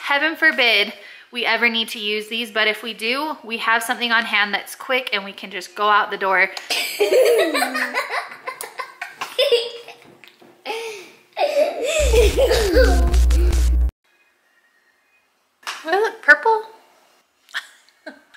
heaven forbid we ever need to use these, but if we do, we have something on hand that's quick and we can just go out the door. Do I look purple?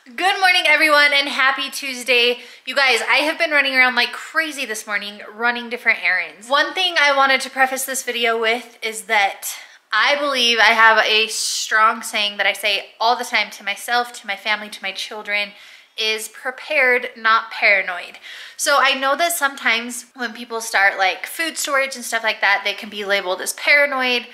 Good morning, everyone, and happy Tuesday. You guys, I have been running around like crazy this morning, running different errands. One thing I wanted to preface this video with is that I believe I have a strong saying that I say all the time to myself, to my family, to my children, is prepared, not paranoid. So I know that sometimes when people start like food storage and stuff like that, they can be labeled as paranoid,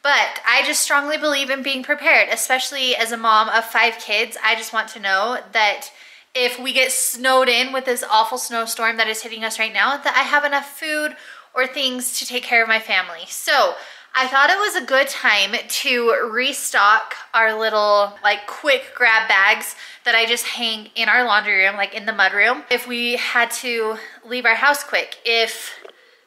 but I just strongly believe in being prepared, especially as a mom of 5 kids. I just want to know that if we get snowed in with this awful snowstorm that is hitting us right now, that I have enough food or things to take care of my family. So I thought it was a good time to restock our little like quick grab bags that I just hang in our laundry room, like in the mud room. If we had to leave our house quick, if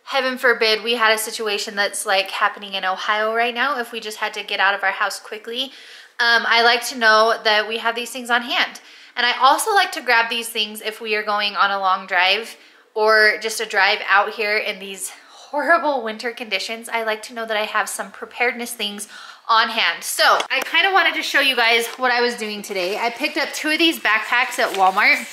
heaven forbid we had a situation that's like happening in Ohio right now, if we just had to get out of our house quickly, I like to know that we have these things on hand. And I also like to grab these things if we are going on a long drive or just a drive out here in these horrible winter conditions. I like to know that I have some preparedness things on hand. So I kind of wanted to show you guys what I was doing today. I picked up 2 of these backpacks at Walmart.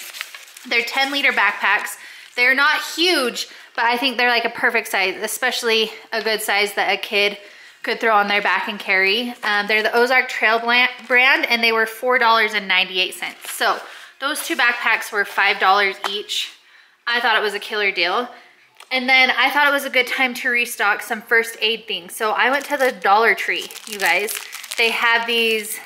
They're 10-liter backpacks. They're not huge, but I think they're like a perfect size, especially a good size that a kid could throw on their back and carry. They're the Ozark Trail brand, and they were $4.98. So those 2 backpacks were $5 each. I thought it was a killer deal. And then I thought it was a good time to restock some first aid things. So I went to the Dollar Tree, you guys. They have these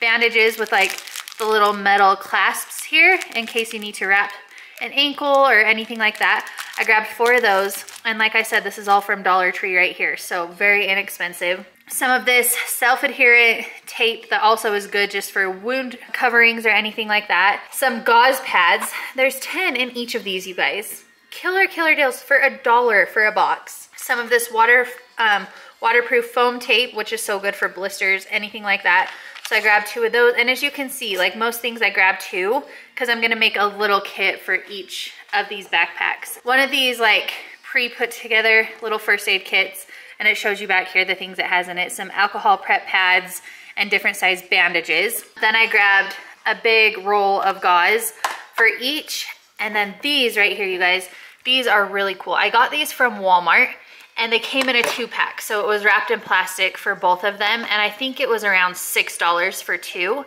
bandages with like the little metal clasps here in case you need to wrap an ankle or anything like that. I grabbed 4 of those. And like I said, this is all from Dollar Tree right here. So very inexpensive. Some of this self-adherent tape that also is good just for wound coverings or anything like that. Some gauze pads. There's 10 in each of these, you guys. Killer deals for $1 for a box. Some of this waterproof foam tape, which is so good for blisters, anything like that. So I grabbed 2 of those. And as you can see, like most things I grabbed 2 because I'm gonna make a little kit for each of these backpacks. One of these like pre-put together little first aid kits, and it shows you back here the things it has in it. Some alcohol prep pads and different size bandages. Then I grabbed a big roll of gauze for each. And then these right here, you guys, these are really cool. I got these from Walmart and they came in a 2-pack. So it was wrapped in plastic for both of them. And I think it was around $6 for 2.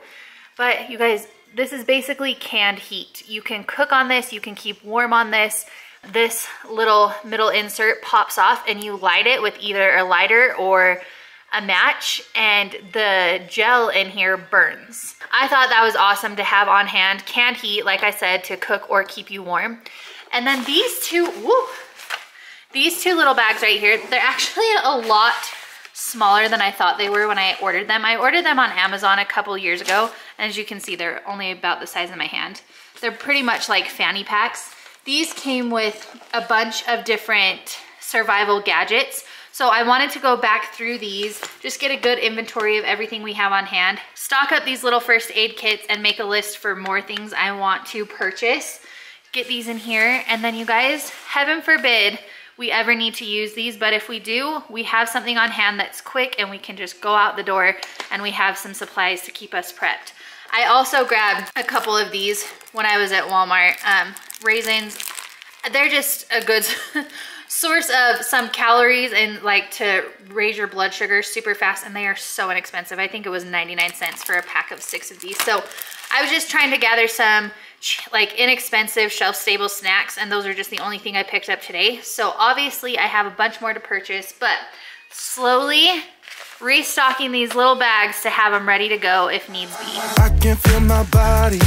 But you guys, this is basically canned heat. You can cook on this, you can keep warm on this. This little middle insert pops off and you light it with either a lighter or a match, and the gel in here burns. I thought that was awesome to have on hand. Canned heat, like I said, to cook or keep you warm. And then these 2 little bags right here, they're actually a lot smaller than I thought they were when I ordered them. I ordered them on Amazon a couple years ago, and as you can see, they're only about the size of my hand. They're pretty much like fanny packs. These came with a bunch of different survival gadgets. So I wanted to go back through these, just get a good inventory of everything we have on hand, stock up these little first aid kits, and make a list for more things I want to purchase. Get these in here, and then you guys, heaven forbid we ever need to use these, but if we do, we have something on hand that's quick and we can just go out the door and we have some supplies to keep us prepped. I also grabbed a couple of these when I was at Walmart. Raisins, they're just a good source of some calories and like to raise your blood sugar super fast, and they are so inexpensive. I think it was 99 cents for a pack of 6 of these. So I was just trying to gather some like inexpensive shelf-stable snacks, and those are just the only thing I picked up today. So obviously I have a bunch more to purchase, but slowly restocking these little bags to have them ready to go if needs be. I can feel my body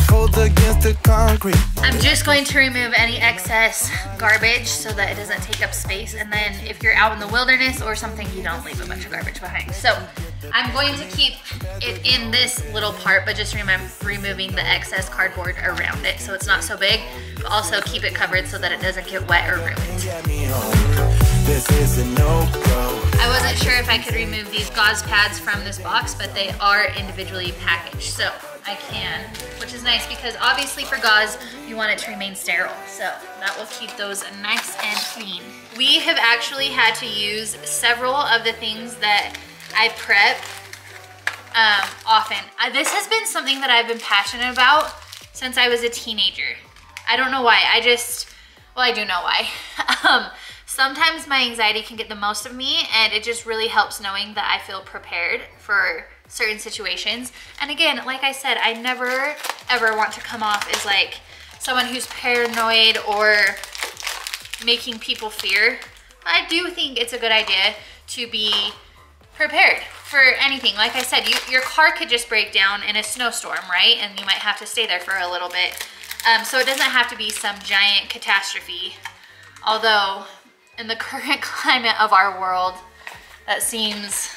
cold against the concrete. I'm just going to remove any excess garbage so that it doesn't take up space, and then if you're out in the wilderness or something, you don't leave a bunch of garbage behind. So I'm going to keep it in this little part, but just remember removing the excess cardboard around it so it's not so big, but also keep it covered so that it doesn't get wet or ruined. This is a no-go. I wasn't sure if I could remove these gauze pads from this box, but they are individually packaged, so I can, which is nice because obviously for gauze, you want it to remain sterile. So that will keep those nice and clean. We have actually had to use several of the things that I prep often. This has been something that I've been passionate about since I was a teenager. I don't know why, well, I do know why. Sometimes my anxiety can get the most of me, and it just really helps knowing that I feel prepared for certain situations. And again, like I said, I never ever want to come off as like someone who's paranoid or making people fear. But I do think it's a good idea to be prepared for anything. Like I said, your car could just break down in a snowstorm, right? And you might have to stay there for a little bit. So it doesn't have to be some giant catastrophe. Although, in the current climate of our world, that seems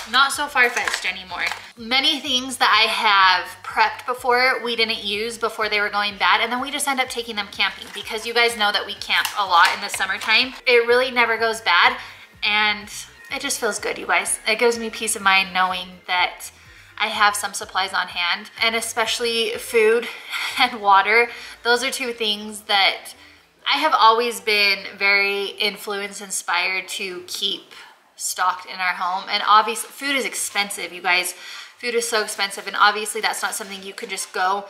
not so far-fetched anymore. Many things that I have prepped before we didn't use before they were going bad, and then we just end up taking them camping because you guys know that we camp a lot in the summertime. It really never goes bad, and it just feels good, you guys. It gives me peace of mind knowing that I have some supplies on hand, and especially food and water. Those are two things that I have always been very influenced, inspired to keep stocked in our home. And obviously food is expensive, you guys. Food is so expensive, and obviously that's not something you can just go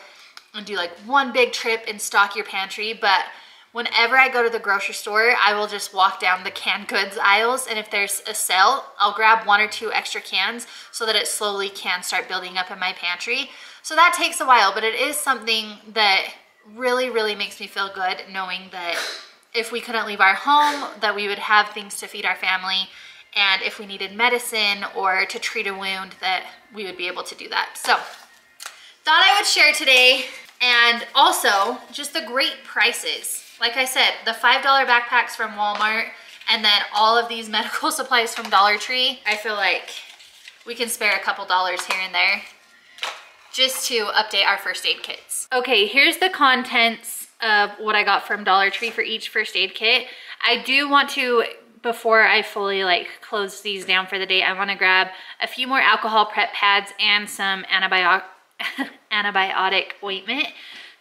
and do like one big trip and stock your pantry. But whenever I go to the grocery store, I will just walk down the canned goods aisles, and if there's a sale, I'll grab 1 or 2 extra cans so that it slowly can start building up in my pantry. So that takes a while, but it is something that really, really makes me feel good knowing that if we couldn't leave our home, that we would have things to feed our family, and if we needed medicine or to treat a wound, that we would be able to do that. So thought I would share today, and also just the great prices. Like I said, the $5 backpacks from Walmart, and then all of these medical supplies from Dollar Tree. I feel like we can spare a couple dollars here and there just to update our first aid kits. Okay, here's the contents of what I got from Dollar Tree for each first aid kit. I do want to, before I fully like close these down for the day, I want to grab a few more alcohol prep pads and some antibiotic ointment.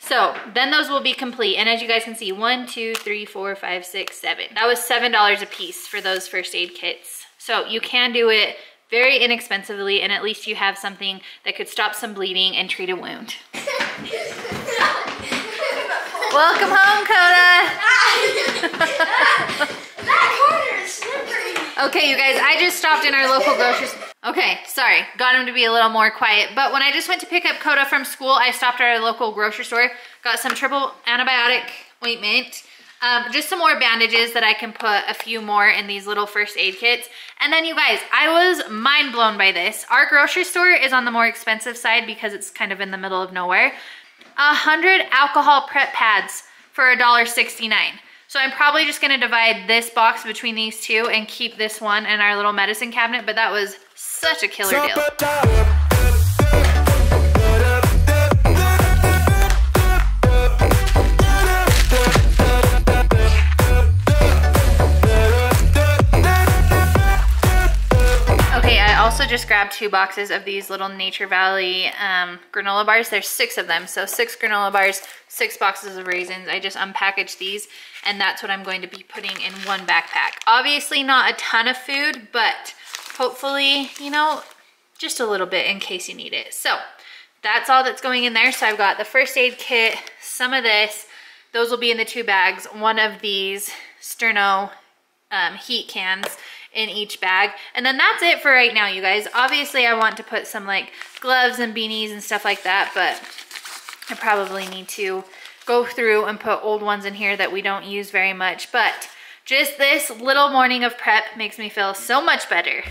So then those will be complete. And as you guys can see, 1, 2, 3, 4, 5, 6, 7. That was $7 a piece for those first aid kits. So you can do it very inexpensively, and at least you have something that could stop some bleeding and treat a wound. Welcome home, Coda. That corner is slippery. Okay, you guys, I just stopped in our local grocery store. Okay, sorry, got him to be a little more quiet. But when I just went to pick up Coda from school, I stopped at our local grocery store, got some triple antibiotic ointment, just some more bandages that I can put a few more in these little first aid kits. And then you guys, I was mind blown by this. Our grocery store is on the more expensive side because it's kind of in the middle of nowhere. 100 alcohol prep pads for $1.69. So I'm probably just gonna divide this box between these two and keep this one in our little medicine cabinet, but that was such a killer deal. Okay, I also just grabbed 2 boxes of these little Nature Valley granola bars. There's 6 of them, so 6 granola bars, 6 boxes of raisins. I just unpackaged these, and that's what I'm going to be putting in one backpack. Obviously not a ton of food, but hopefully, you know, just a little bit in case you need it. So that's all that's going in there. So I've got the first aid kit, some of this. Those will be in the 2 bags. One of these Sterno heat cans in each bag. And then that's it for right now, you guys. Obviously, I want to put some like gloves and beanies and stuff like that, but I probably need to go through and put old ones in here that we don't use very much. But just this little morning of prep makes me feel so much better.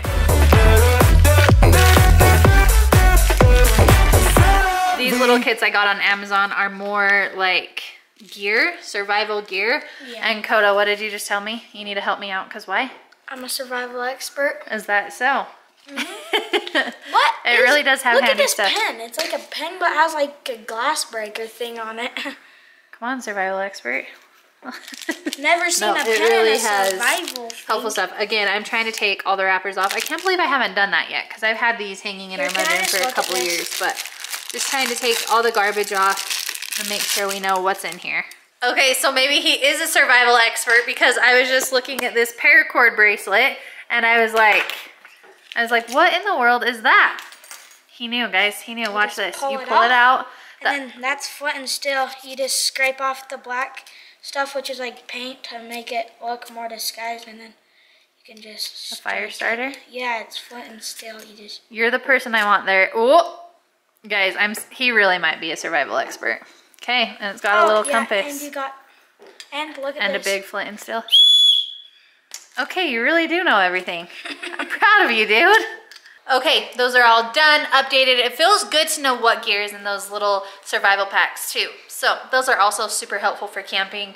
These little kits I got on Amazon are more like gear, survival gear. Yeah. And Coda, what did you just tell me? You need to help me out, because why? I'm a survival expert. Is that so? Mm-hmm. What? It really does have handy stuff. Look at this pen. It's like a pen, but has like a glass breaker thing on it. Come on, survival expert. Never seen No, a it pen really in a has survival thing. helpful stuff. Again, I'm trying to take all the wrappers off. I can't believe I haven't done that yet because I've had these hanging in our Can I mudroom just for a look at couple this? years, but just trying to take all the garbage off and make sure we know what's in here. Okay, so maybe he is a survival expert because I was just looking at this paracord bracelet and I was like, what in the world is that? He knew, guys. He knew. Watch this. You pull it out. And then that's flint and steel. You just scrape off the black stuff, which is like paint, to make it look more disguised, and then you can just... A fire starter? Yeah, it's flint and steel. You just... You're the person I want there. Oh, guys, he really might be a survival expert. Okay, and it's got a little compass. And you got... And look at and this. a big flint and steel. Okay, you really do know everything. I'm proud of you, dude. Okay, those are all done, updated. It feels good to know what gear is in those little survival packs too. So those are also super helpful for camping.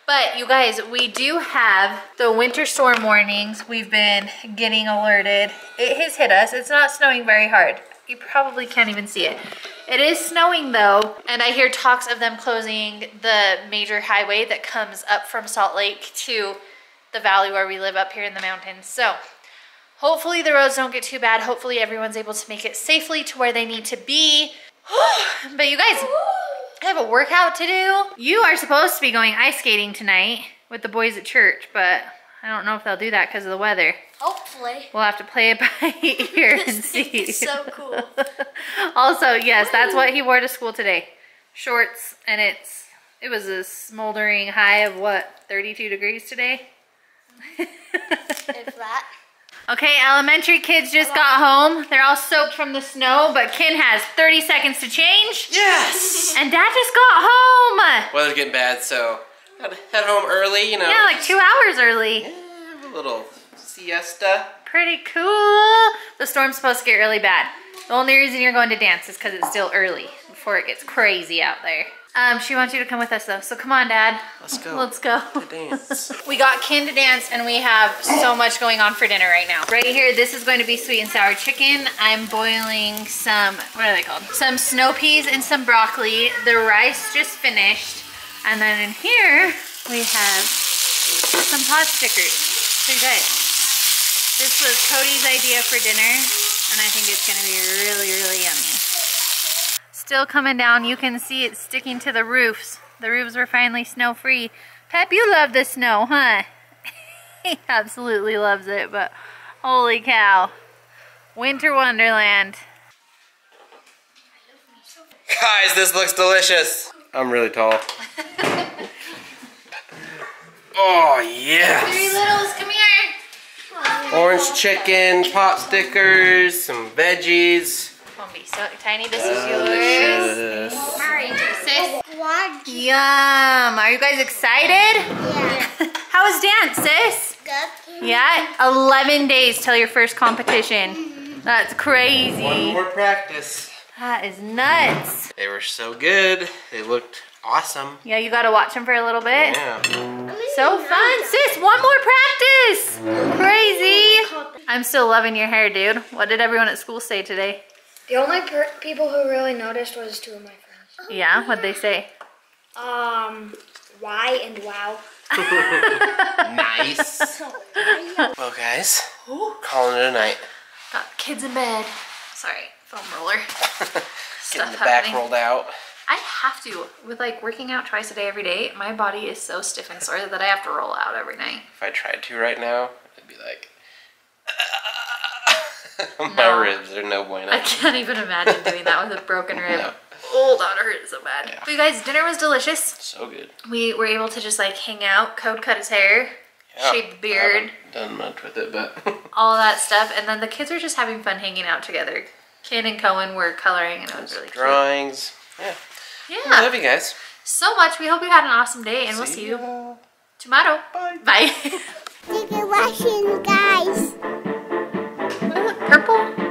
But you guys, we do have the winter storm warnings. We've been getting alerted. It has hit us. It's not snowing very hard. You probably can't even see it. It is snowing though, and I hear talks of them closing the major highway that comes up from Salt Lake to the valley where we live up here in the mountains. So hopefully the roads don't get too bad. Hopefully everyone's able to make it safely to where they need to be. But you guys, I have a workout to do. You are supposed to be going ice skating tonight with the boys at church, but I don't know if they'll do that because of the weather. Hopefully. We'll have to play it by ear and see. It's so cool. Also, yes, that's what he wore to school today. Shorts, and it was a smoldering high of what, 32 degrees today? If that. Okay, elementary kids just got home. They're all soaked from the snow, but Ken has 30 seconds to change. Yes! And Dad just got home. Weather's getting bad, so gotta head home early, you know. Yeah, like 2 hours early. Yeah, have a little siesta. Pretty cool. The storm's supposed to get really bad. The only reason you're going to dance is because it's still early before it gets crazy out there. She wants you to come with us though, so come on, Dad. Let's go. Let's go. To dance. We got Ken to dance and we have so much going on for dinner right now. Right here, this is going to be sweet and sour chicken. I'm boiling some, what are they called? Some snow peas and some broccoli. The rice just finished. And then in here, we have some pot stickers. So you guys, this was Cody's idea for dinner, and I think it's gonna be really, really yummy. Still coming down, you can see it sticking to the roofs. The roofs were finally snow-free. Pep, you love the snow, huh? He absolutely loves it, but holy cow. Winter wonderland. Guys, this looks delicious. I'm really tall. Oh, yes. Three littles, come here. Orange chicken, pot stickers, some veggies. Don't be so tiny. This is yours. Delicious. Alright, sis. What? Yum. Are you guys excited? Yeah. How was dance, sis? Good. Yeah, 11 days till your first competition. That's crazy. One more practice. That is nuts. They were so good. They looked awesome. Yeah, you gotta watch them for a little bit. Yeah. So fun, sis. One more practice. Crazy. I'm still loving your hair, dude. What did everyone at school say today? The only people who really noticed was two of my friends. Yeah, what'd they say? Why and wow. Nice. Well, guys, calling it a night. Got kids in bed. Sorry, foam roller. Getting the back rolled out. I have to. With like working out twice a day every day, my body is so stiff and sore that I have to roll out every night. If I tried to right now, it'd be like... My No. ribs are no bueno. I can't even imagine doing that with a broken rib. No. Oh, that hurt so bad. Yeah. But you guys, dinner was delicious. So good. We were able to just like hang out. Code cut his hair, Yeah, shaved the beard, I haven't done much with it, but... all that stuff. And then the kids were just having fun hanging out together. Ken and Cohen were coloring and it was really cute. Drawings. Yeah. Yeah. I love you guys. So much. We hope you had an awesome day and we'll see you tomorrow. Bye. Bye. Thank you for watching, guys. Purple?